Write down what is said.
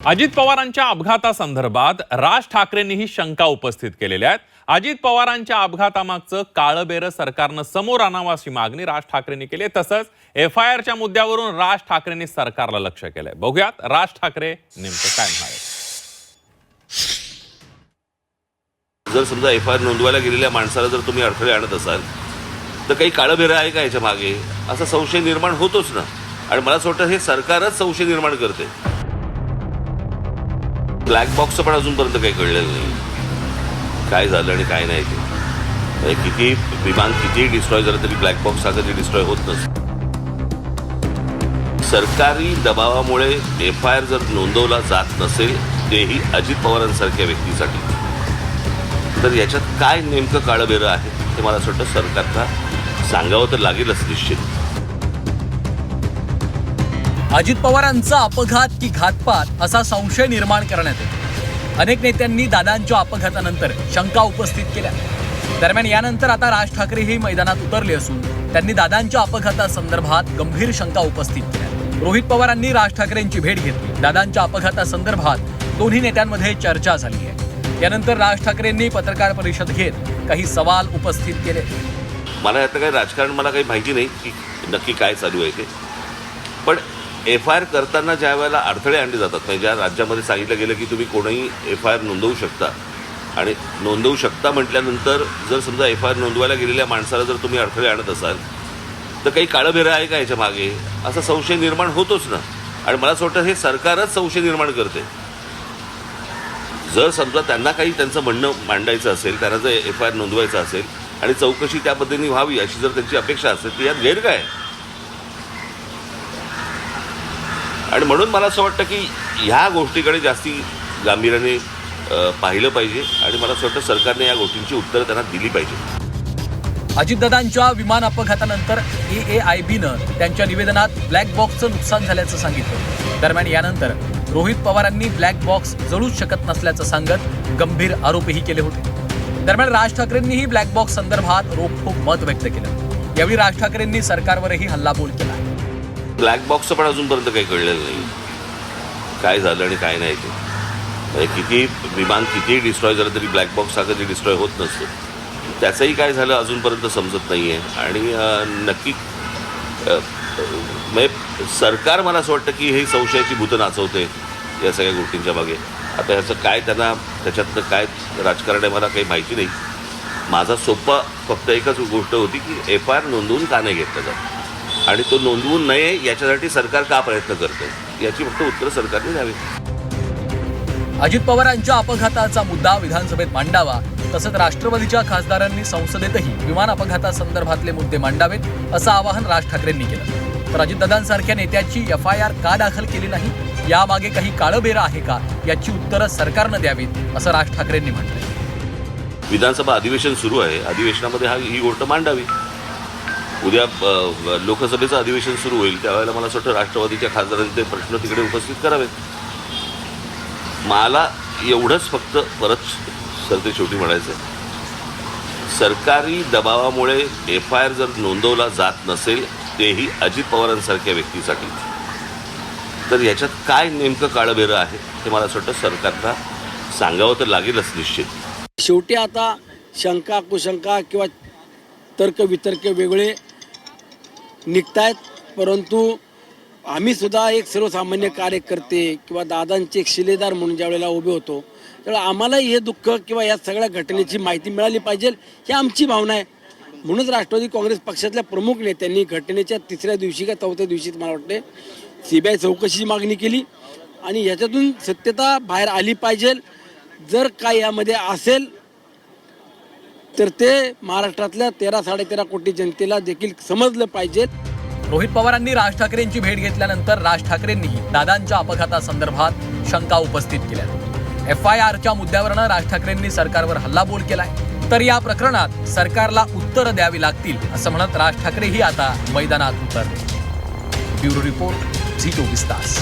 अजित पवारांच्या अपघातासंदर्भात राज ठाकरेंनीही शंका उपस्थित केलेल्या आहेत। अजित पवारांच्या अपघातामागचं काळबेरं सरकारनं समोर आणावं अशी मागणी राज ठाकरेंनी केली आहे। तसंच एफआयआरच्या मुद्द्यावरून राज ठाकरेंनी सरकारला लक्ष केलंय। बघूयात राज ठाकरे नेमकं काय म्हणाले। जर समजा एफआयआर नोंदवायला गेलेल्या माणसाला जर तुम्ही अडथळे आणत असाल तर काही काळबेरं आहे का याच्या मागे, असा संशय निर्माण होतोच ना। आणि मला असं वाटतं हे सरकारच संशय निर्माण करते। ब्लॅक बॉक्सचं पण अजूनपर्यंत काही कळलेलं नाही काय झालं आणि काय नाही ते। किती विमान किती डिस्ट्रॉय झालं तरी ब्लॅक बॉक्स हा कधी डिस्ट्रॉय होत नसतो। सरकारी दबावामुळे एफआयआर जर नोंदवला जात नसेल, तेही अजित पवारांसारख्या व्यक्तीसाठी, तर याच्यात काय नेमकं काळबेरं आहे ते मला असं वाटतं सरकारला सांगावं तर लागेलच निश्चित। अजित पवारांचा अपघात की घातपात असा संशय निर्माण करण्यात येतो। अनेक नेत्यांनी दादांच्या अपघातानंतर शंका उपस्थित केल्या। दरम्यान यानंतर आता राज ठाकरेही मैदानात उतरले असून त्यांनी दादांच्या अपघातासंदर्भात गंभीर शंका उपस्थित केल्या। रोहित पवारांनी राज ठाकरेंची भेट घेतली। दादांच्या अपघातासंदर्भात दोन्ही नेत्यांमध्ये चर्चा झाली आहे। यानंतर राज ठाकरेंनी पत्रकार परिषद घेत काही सवाल उपस्थित केले। मला यातलं काही राजकारण मला काही माहिती नाही की नक्की काय चालू आहे ते, पण एफआयआर करताना ज्या वेळेला अडथळे आणले जातात, म्हणजे ज्या राज्यामध्ये सांगितलं गेलं की तुम्ही कोणीही एफआयआर नोंदवू शकता, आणि नोंदवू शकता म्हटल्यानंतर जर समजा एफआयआर नोंदवायला गेलेल्या माणसाला जर तुम्ही अडथळे आणत असाल तर काही काळबेरं आहे का याच्या मागे, असा संशय निर्माण होतोच ना। आणि मला असं वाटतं हे सरकारच संशय निर्माण करते। जर समजा त्यांना काही त्यांचं म्हणणं मांडायचं असेल, त्यांना जर एफआयआर नोंदवायचं असेल आणि चौकशी त्या पद्धतीने व्हावी अशी जर त्यांची अपेक्षा असेल तर यात गैर काय। आणि म्हणून मला असं वाटतं की ह्या गोष्टीकडे जास्ती गांभीर्याने पाहिलं पाहिजे आणि मला असं वाटतं सरकारने या गोष्टींची उत्तरं त्यांना दिली पाहिजे। अजितदादांच्या विमान अपघातानंतर AAIBनं त्यांच्या निवेदनात ब्लॅक बॉक्सचं नुकसान झाल्याचं सांगितलं। दरम्यान यानंतर रोहित पवारांनी ब्लॅक बॉक्स जळूच शकत नसल्याचं सांगत गंभीर आरोपही केले होते। दरम्यान राज ठाकरेंनीही ब्लॅक बॉक्स संदर्भात रोखठोक मत व्यक्त केलं। यावेळी राज ठाकरेंनी सरकारवरही हल्लाबोल केला। ब्लॅक बॉक्सचं पण अजूनपर्यंत काही कळलेलं नाही काय झालं आणि काय नाही ते। किती विमान किती डिस्ट्रॉय झालं तरी ब्लॅक बॉक्स हा कधी डिस्ट्रॉय होत नसतो। त्याचंही काय झालं अजूनपर्यंत समजत नाही आहे। आणि नक्की म्हणजे सरकार मला असं वाटतं की हे संशयाची भूतं नाचवते या सगळ्या गोष्टींच्या मागे। आता ह्याचं काय त्यांना त्याच्यातनं काय राजकारण आहे मला काही माहिती नाही। माझा सोपा फक्त एकच गोष्ट होती की एफआयआर नोंदवून का नाही घेतलं जात आणि तो नोंदवून नये याच्यासाठी सरकार का प्रयत्न करते याची फक्त उत्तर सरकारने द्यावी। अजित पवारांच्या अपघाताचा मुद्दा विधानसभेत मांडावा, तसंच राष्ट्रवादीच्या खासदारांनी संसदेतही विमान अपघातासंदर्भातले मुद्दे मांडावेत असं आवाहन राज ठाकरेंनी केलं। तर अजितदादांसारख्या नेत्याची एफआयआर का दाखल केली नाही, यामागे काही काळबेरं आहे का, याची उत्तरं सरकारनं द्यावीत असं राज ठाकरेंनी म्हटलंय। विधानसभा अधिवेशन सुरू आहे, अधिवेशनामध्ये ही गोष्ट मांडावी। उद्या लोकसभेचं अधिवेशन सुरू होईल त्यावेळेला मला असं वाटतं राष्ट्रवादीच्या खासदारांनी ते प्रश्न तिकडे उपस्थित करावेत। मला एवढंच फक्त परत सरते शेवटी म्हणायचं आहे, सरकारी दबावामुळे एफआयआर जर नोंदवला जात नसेल, तेही अजित पवारांसारख्या व्यक्तीसाठी, तर याच्यात काय नेमकं काळबेरं आहे ते मला असं वाटतं सरकारला सांगावं तर लागेलच निश्चित। शेवटी आता शंका कुशंका किंवा तर्क वितर्क वेगळे निघतायत, परंतु आम्ही सुद्धा एक सर्वसामान्य कार्यकर्ते किंवा दादांचे एक शिलेदार म्हणून ज्या वेळेला उभे होतो त्यावेळेला आम्हालाही हे दुःख किंवा या सगळ्या घटनेची माहिती मिळाली पाहिजे ही आमची भावना आहे। म्हणूनच राष्ट्रवादी काँग्रेस पक्षातल्या प्रमुख नेत्यांनी घटनेच्या तिसऱ्या दिवशी का चौथ्या दिवशी मला वाटते CBI चौकशीची मागणी केली आणि याच्यातून सत्यता बाहेर आली पाहिजे। जर काय यामध्ये असेल तर ते महाराष्ट्रातल्या 13-13.5 कोटी जनतेला देखील समजलं पाहिजे। रोहित पवारांनी राज ठाकरेंची भेट घेतल्यानंतर राज ठाकरेंनीही दादांच्या अपघातासंदर्भात शंका उपस्थित केल्या। एफआयआरच्या मुद्द्यावरनं राज ठाकरेंनी सरकारवर हल्लाबोल केलाय। तर या प्रकरणात सरकारला उत्तरं द्यावी लागतील असं म्हणत राज ठाकरेही आता मैदानात उतरले। ब्युरो रिपोर्ट, झी 24 तास।